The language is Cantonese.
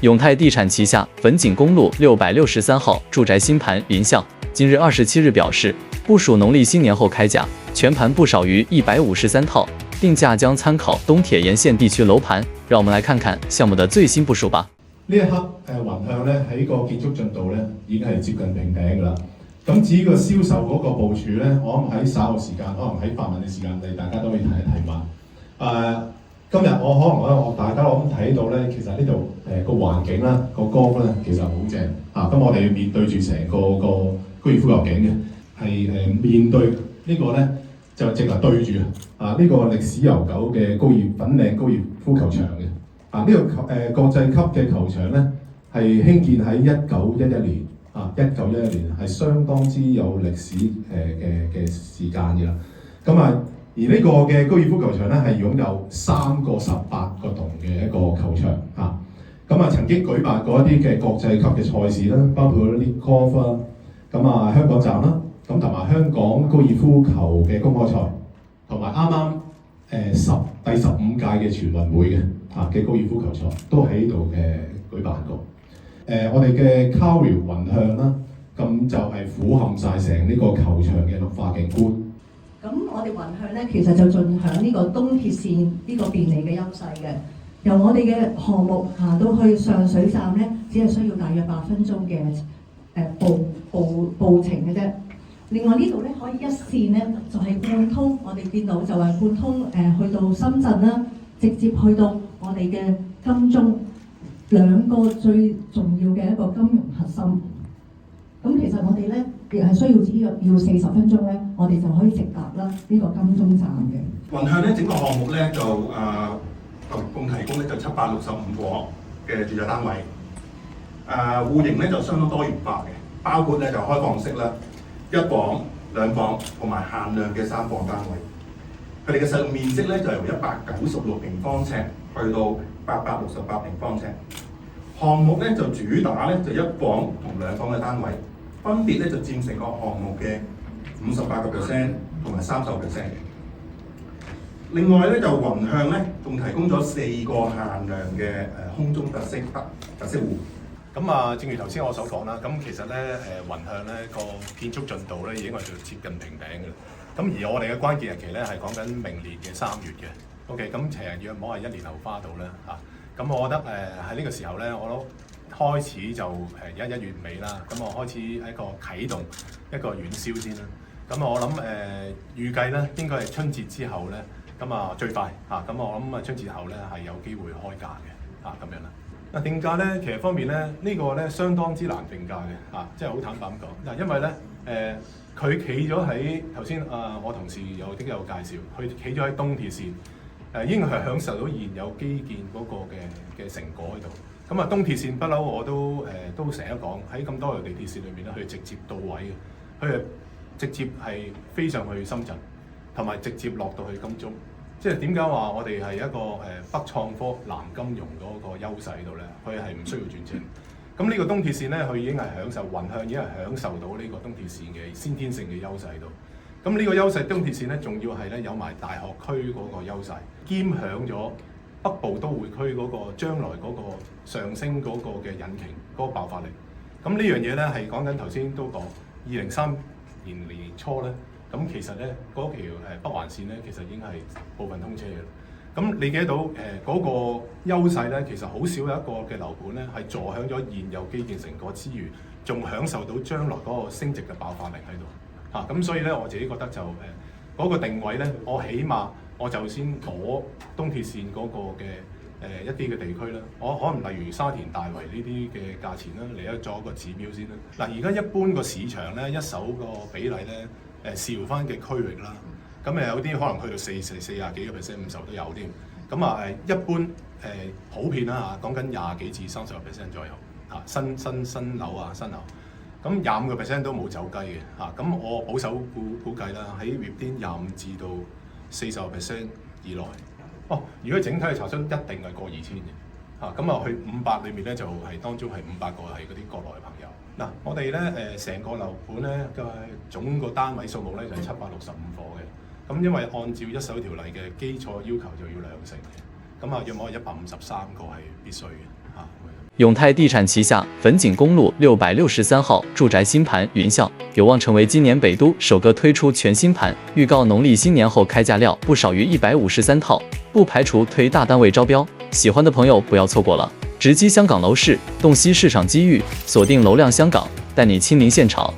永泰地產旗下粉錦公路663號住宅新盤林相，今日27日表示，部署農曆新年後開價，全盤不少於153套，定價將參考東鐵沿線地區樓盤。讓我們來看看項目的最新部署吧。呢一刻雲向咧喺個建築進度咧已經係接近平頂㗎啦。咁至於個銷售嗰個部署咧，我諗喺稍後時間，可能喺發問嘅時間，大家都可以提一提問。今日我大家我睇到咧，其實呢度個環境啦，個光咧其實好正啊！咁我哋面對住成個高爾夫球徑嘅，係面對呢個咧就直係對住呢個歷史悠久嘅粉嶺高爾夫球場嘅。呢個國際級嘅球場咧係興建喺1911年1911年係相當之有歷史嘅時間嘅啦。咁而呢個嘅高爾夫球場咧係擁有3個18個洞嘅一個球場嚇。曾經舉辦過一啲嘅國際級嘅賽事啦，包括一啲 golf 啦，香港站啦，同埋香港高爾夫球嘅公開賽，同埋啱啱第15屆嘅全運會嘅高爾夫球賽都喺度舉辦過。我哋嘅 Carry 雲向啦，咁就係俯瞰晒成呢個球場嘅綠化景觀。咁我哋雲向咧，其實就盡享呢個東鐵線呢個便利嘅優勢嘅。由我哋嘅項目行到去上水站咧，只係需要大約8分鐘嘅步程嘅啫。另外呢度咧可以一線咧就係貫通，我哋見到就係貫通去到深圳啦，直接去到我哋嘅金鐘，兩個最重要嘅一個金融核心。咁其實我哋咧亦係需要只要40分鐘咧，我哋就可以直達啦呢個金鐘站嘅。雲向咧整個項目咧就共提供咧就765伙嘅住宅單位，戶型咧就相當多元化嘅，包括咧就開放式啦，1房、2房同埋限量嘅3房單位。佢哋嘅實用面積咧就由196平方尺去到868平方尺。項目咧就主打咧就1房同2房嘅單位，分別咧就佔成個項目嘅58% 同埋30%。另外咧就雲向咧仲提供咗4個限量嘅空中特色戶。咁正如頭先我所講啦，咁其實咧雲向咧個建築進度咧已經係接近平頂嘅啦。咁而我哋嘅關鍵日期咧係講緊明年嘅3月嘅。OK， 咁其實約莫係1年後花到啦嚇。咁我覺得喺呢個時候咧，我都開始就而家1月尾啦，咁我開始一個啟動一個遠銷先啦。咁我諗預計咧應該係春節之後咧，咁最快嚇，咁我諗春節後咧係有機會開價嘅咁樣啦。定價咧其實方面咧呢個咧相當之難定價嘅即係好坦白咁講。因為咧佢企咗喺頭先我同事有介紹，佢企咗喺東鐵線。應該係享受到現有基建嗰個嘅成果喺度。咁東鐵線不嬲我都成日講喺咁多條地鐵線裏面咧，佢直接到位嘅，佢係直接係飛上去深圳，同埋直接落到去金鐘。即係點解話我哋係一個北創科南金融嗰個優勢喺度咧？佢係唔需要轉正。咁呢個東鐵線咧，佢已經係享受雲向已經係享受到呢個東鐵線嘅先天性嘅優勢喺度。咁呢個優勢東鐵線咧，仲要係咧有埋大學區嗰個優勢，兼享咗北部都會區嗰個將來嗰個上升嗰個嘅引擎嗰個爆發力。咁呢樣嘢咧係講緊頭先都講2030年初咧，咁其實咧嗰條北環線咧其實已經係部分通車嘅。咁你見到嗰個優勢咧，其實好少有一個嘅樓盤咧係坐享咗現有基建成果之餘，仲享受到將來嗰個升值嘅爆發力喺度。咁所以咧，我自己覺得就嗰個定位咧，我起碼我就先攞東鐵線嗰個嘅一啲嘅地區啦，我可能例如沙田大圍呢啲嘅價錢啦，嚟作一個指標先啦。嗱，而家一般個市場咧，一手個比例咧，視乎翻嘅區域啦，咁有啲可能去到40幾個 percent、50都有添。咁一般普遍啦講緊20幾至30%左右新樓新樓。咁25% 都冇走雞嘅咁我保守估計啦，喺 within 25至到40% 以內。如果整體嘅查詢一定係過2000嘅咁去500裏面咧就係當中係500個係嗰啲國內嘅朋友。嗱，我哋咧成個樓盤咧嘅總個單位數目咧就係765伙嘅。咁因為按照一手條例嘅基礎要求就要2成嘅，咁約莫153個係必須嘅永泰地产旗下粉锦公路663号住宅新盘云象，有望成为今年北都首个推出全新盘，预告农历新年后开价料不少于153套，不排除推大单位招标，喜欢的朋友不要错过了。直击香港楼市，洞悉市场机遇，锁定楼量香港，带你亲临现场，